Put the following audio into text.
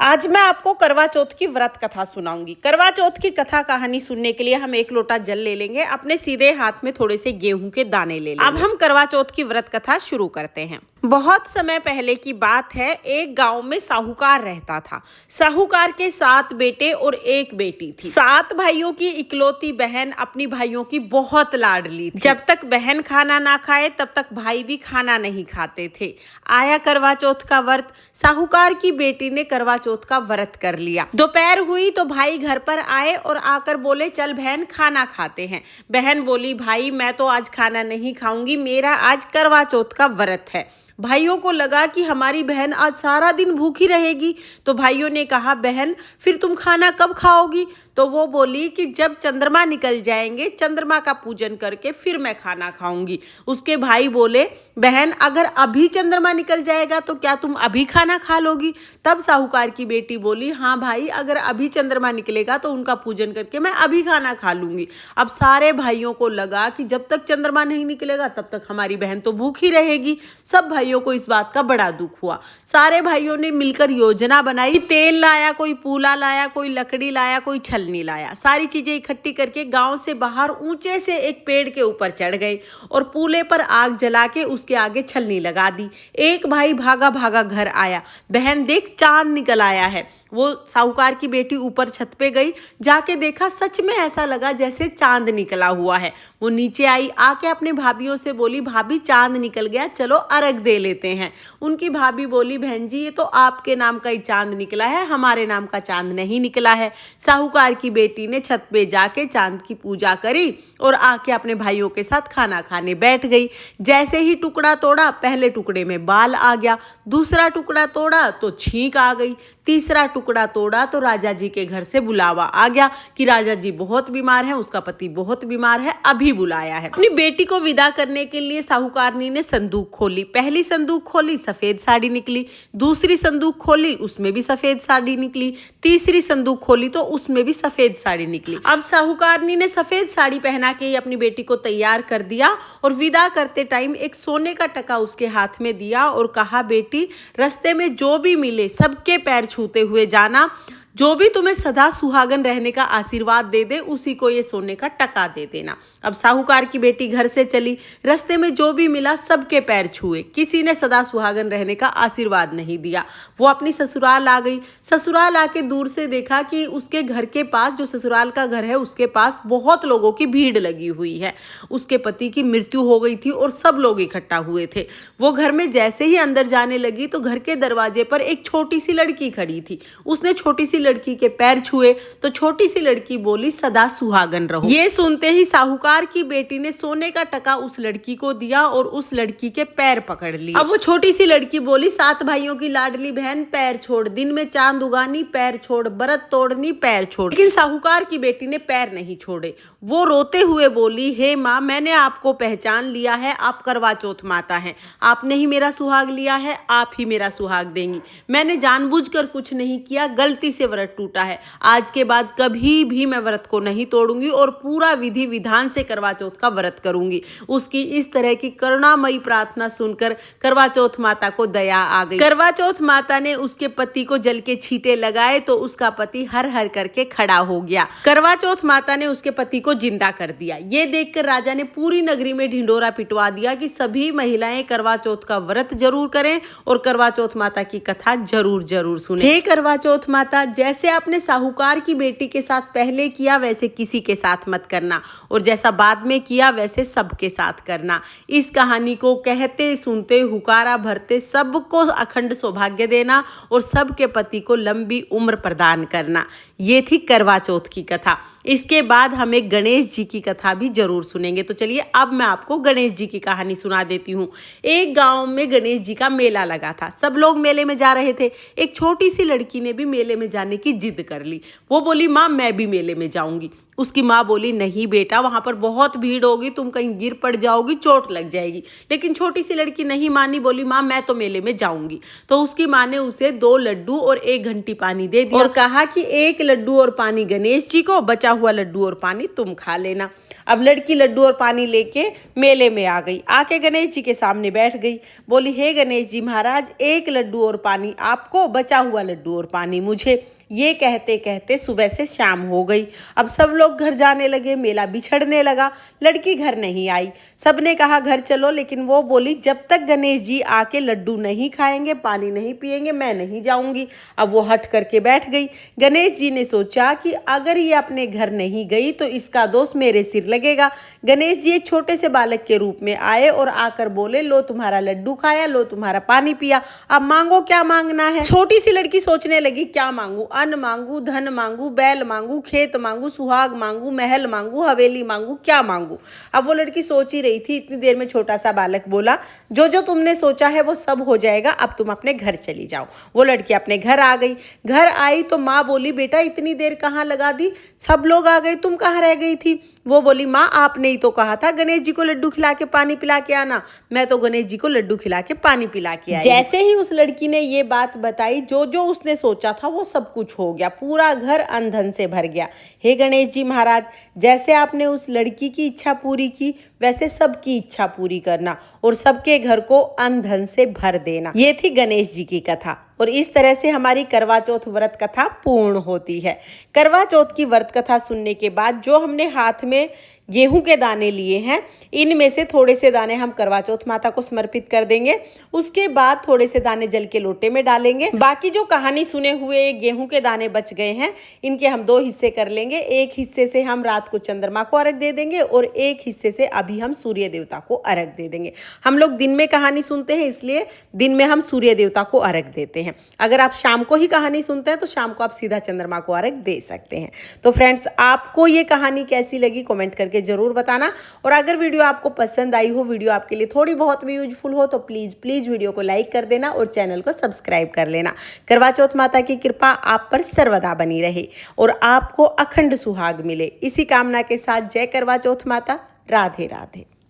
आज मैं आपको करवा चौथ की व्रत कथा सुनाऊंगी। करवा चौथ की कथा कहानी सुनने के लिए हम एक लोटा जल ले लेंगे, अपने सीधे हाथ में थोड़े से गेहूं के दाने ले लेंगे। अब हम करवा चौथ की व्रत कथा शुरू करते हैं। बहुत समय पहले की बात है, एक गांव में साहूकार रहता था। साहूकार के 7 बेटे और 1 बेटी थी। 7 भाइयों की इकलौती बहन अपनी भाइयों की बहुत लाडली थी। जब तक बहन खाना ना खाए तब तक भाई भी खाना नहीं खाते थे। आया करवा चौथ का व्रत। साहूकार की बेटी ने करवा चौथ का व्रत कर लिया। दोपहर हुई तो भाई घर पर आए और आकर बोले, चल बहन खाना खाते हैं। बहन बोली, भाई मैं तो आज खाना नहीं खाऊंगी, मेरा आज करवा चौथ का व्रत है। भाइयों को लगा कि हमारी बहन आज सारा दिन भूखी रहेगी, तो भाइयों ने कहा, बहन फिर तुम खाना कब खाओगी? तो वो बोली कि जब चंद्रमा निकल जाएंगे, चंद्रमा का पूजन करके फिर मैं खाना खाऊंगी। उसके भाई बोले, बहन अगर अभी चंद्रमा निकल जाएगा तो क्या तुम अभी खाना खा लोगी? तब साहूकार की बेटी बोली, हाँ भाई, अगर अभी चंद्रमा निकलेगा तो उनका पूजन करके मैं अभी खाना खा लूंगी। अब सारे भाइयों को लगा कि जब तक चंद्रमा नहीं निकलेगा तब तक हमारी बहन तो भूखी रहेगी। सब भाइयों को इस बात का बड़ा दुख हुआ। सारे भाइयों ने मिलकर योजना बनाई। तेल लाया, कोई पूला लाया, कोई लकड़ी लाया, कोई छलनी लाया। सारी चीजें इकट्ठी करके गांव से बाहर ऊंचे से एक पेड़ के ऊपर चढ़ गए और पूले पर आग जला के उसके आगे छलनी लगा दी। एक भाई भागा भागा घर आया, बहन देख चांद निकल आया है। वो साहूकार की बेटी ऊपर छत पे गई, जाके देखा सच में ऐसा लगा जैसे चांद निकला हुआ है। वो नीचे आई, आके अपने भाभीियों से बोली, भाभी चांद निकल गया, चलो अर्घ दे लेते हैं। उनकी भाभी बोली, बहन जी ये तो आपके नाम का ही चांद निकला है, हमारे नाम का चांद नहीं निकला है। साहूकार की बेटी ने छत पे जाके चांद की पूजा करी और आके अपने भाइयों के साथ खाना खाने बैठ गई। जैसे ही टुकड़ा तोड़ा, पहले टुकड़े में बाल आ गया, दूसरा टुकड़ा तोड़ा तो छींक आ गई, तीसरा टुकड़ा तोड़ा तो राजा जी के घर से बुलावा आ गया कि राजा जी बहुत बीमार है, उसका पति बहुत बीमार है, अभी बुलाया है। अपनी बेटी को विदा करने के लिए साहूकारनी ने संदूक खोली। पहली संदूक खोली, सफेद साड़ी निकली। दूसरी संदूक खोली, उसमें भी सफेद साड़ी निकली। तीसरी संदूक खोली तो उसमें भी सफेद साड़ी निकली। अब साहूकारनी ने सफेद साड़ी पहना के अपनी बेटी को तैयार कर दिया और विदा करते टाइम एक सोने का टका उसके हाथ में दिया और कहा, बेटी रास्ते में जो भी मिले सबके पैर छूते हुए जाना, जो भी तुम्हें सदा सुहागन रहने का आशीर्वाद दे दे उसी को ये सोने का टका दे देना। अब साहूकार की बेटी घर से चली, रास्ते में जो भी मिला सबके पैर छुए, किसी ने सदा सुहागन रहने का आशीर्वाद नहीं दिया। वो अपनी ससुराल आ गई। ससुराल आके दूर से देखा कि उसके घर के पास, जो ससुराल का घर है उसके पास बहुत लोगों की भीड़ लगी हुई है। उसके पति की मृत्यु हो गई थी और सब लोग इकट्ठा हुए थे। वो घर में जैसे ही अंदर जाने लगी तो घर के दरवाजे पर एक छोटी सी लड़की खड़ी थी। उसने छोटी सी लड़की के पैर छुए तो छोटी सी लड़की बोली, सदा सुहागन रहो। ये सुनते ही साहूकार की बेटी ने सोने का टका उस लड़की को दिया और उस लड़की के पैर पकड़ लिए। अब वो छोटी सी लड़की बोली, 7 भाइयों की लाडली बहन पैर छोड़, दिन में चांद उगानी पैर छोड़, व्रत तोड़नी पैर छोड़। लेकिन साहूकार की बेटी ने पैर नहीं छोड़े। वो रोते हुए बोली, हे माँ, मैंने आपको पहचान लिया है, आप करवा चौथ माता हैं। आपने ही मेरा सुहाग लिया है, आप ही मेरा सुहाग देंगी। मैंने जानबूझकर कुछ नहीं किया, गलती से व्रत टूटा है। आज के बाद कभी भी मैं व्रत को नहीं तोड़ूंगी और पूरा विधि विधान से करवा चौथ का व्रत करूंगी। उसकी इस तरह की करुणामयी प्रार्थना सुनकर करवा चौथ माता को दया आ गई। करवा चौथ माता ने उसके पति को जल के छींटे लगाए तो उसका पति हर हर करके खड़ा हो गया। करवा चौथ माता ने उसके पति को जिंदा कर दिया। ये देखकर राजा ने पूरी नगरी में ढिंडोरा पिटवा दिया कि सभी महिलाएं करवा चौथ का व्रत जरूर करें और करवा चौथ माता की कथा जरूर जरूर सुने। हे करवा चौथ माता, जैसे आपने साहूकार की बेटी के साथ पहले किया वैसे किसी के साथ मत करना और जैसा बाद में किया वैसे सबके साथ करना। इस कहानी को कहते सुनते हुकारा भरते सबको अखंड सौभाग्य देना और सबके पति को लंबी उम्र प्रदान करना। ये थी करवा चौथ की कथा। इसके बाद हम एक गणेश जी की कथा भी जरूर सुनेंगे। तो चलिए अब मैं आपको गणेश जी की कहानी सुना देती हूँ। एक गांव में गणेश जी का मेला लगा था। सब लोग मेले में जा रहे थे। एक छोटी सी लड़की ने भी मेले में जाने की जिद कर ली। वो बोली, माँ मैं भी मेले में जाऊंगी। उसकी माँ बोली नहीं बेटा, वहां पर बहुत भीड़ होगी, तुम कहीं गिर पड़ जाओगी, चोट लग जाएगी। लेकिन छोटी सी लड़की नहीं मानी, बोली माँ मैं तो मेले में जाऊंगी। तो उसकी माँ ने उसे 2 लड्डू और 1 घंटी पानी दे दिया और कहा कि 1 लड्डू और पानी गणेश जी को, बचा हुआ लड्डू और पानी तुम खा लेना। अब लड़की लड्डू और पानी लेके मेले में आ गई, आके गणेश जी के सामने बैठ गई। बोली हे गणेश जी महाराज, 1 लड्डू और पानी आपको, बचा हुआ लड्डू और पानी मुझे। ये कहते कहते सुबह से शाम हो गई। अब सब लोग घर जाने लगे, मेला बिछड़ने लगा। लड़की घर नहीं आई। सबने कहा घर चलो, लेकिन वो बोली जब तक गणेश जी आके लड्डू नहीं खाएंगे, पानी नहीं पिएंगे, मैं नहीं जाऊंगी। अब वो हट करके बैठ गई। गणेश जी ने सोचा कि अगर ये अपने घर नहीं गई तो इसका दोष मेरे सिर लगेगा। गणेश जी एक छोटे से बालक के रूप में आए और आकर बोले लो तुम्हारा लड्डू खाया, लो तुम्हारा पानी पिया, अब मांगो क्या मांगना है। छोटी सी लड़की सोचने लगी क्या मांगू, अन्न मांगू, धन मांगू, बैल मांगू, खेत मांगू, सुहाग मांगू, महल मांगू, हवेली मांगू, क्या मांगू। अब वो लड़की सोच ही रही थी, इतनी देर में छोटा सा बालक बोला जो जो तुमने सोचा है वो सब हो जाएगा, अब तुम अपने घर चली जाओ। वो लड़की अपने घर आ गई। घर आई तो माँ बोली बेटा इतनी देर कहाँ लगा दी, सब लोग आ गए, तुम कहाँ रह गई थी। वो बोली माँ आपने ही तो कहा था गणेश जी को लड्डू खिला के पानी पिला के आना, मैं तो गणेश जी को लड्डू खिला के पानी पिला के आई। जैसे ही उस लड़की ने ये बात बताई, जो जो उसने सोचा था वो सब कुछ हो गया, पूरा घर अन्न धन से भर गया। हे गणेश जी महाराज, जैसे आपने उस लड़की की इच्छा पूरी की, वैसे सबकी इच्छा पूरी करना और सबके घर को अन्न धन से भर देना। ये थी गणेश जी की कथा और इस तरह से हमारी करवा चौथ व्रत कथा पूर्ण होती है। करवा चौथ की व्रत कथा सुनने के बाद जो हमने हाथ में गेहूं के दाने लिए हैं, इनमें से थोड़े से दाने हम करवा चौथ माता को समर्पित कर देंगे। उसके बाद थोड़े से दाने जल के लोटे में डालेंगे। बाकी जो कहानी सुने हुए गेहूं के दाने बच गए हैं, इनके हम 2 हिस्से कर लेंगे। एक हिस्से से हम रात को चंद्रमा को अर्घ दे देंगे और एक हिस्से से अभी हम सूर्य देवता को अर्घ दे देंगे। हम लोग दिन में कहानी सुनते हैं, इसलिए दिन में हम सूर्य देवता को अर्घ देते हैं। अगर आप शाम को ही कहानी सुनते हैं तो शाम को आप सीधा चंद्रमा को अर्घ दे सकते हैं। तो फ्रेंड्स, आपको ये कहानी कैसी लगी कमेंट करके जरूर बताना। और अगर वीडियो आपको पसंद आई हो, वीडियो आपके लिए थोड़ी बहुत भी यूजफुल हो, तो प्लीज वीडियो को लाइक कर देना और चैनल को सब्सक्राइब कर लेना। करवा चौथ माता की कृपा आप पर सर्वदा बनी रहे और आपको अखंड सुहाग मिले, इसी कामना के साथ जय करवा चौथ माता। राधे राधे।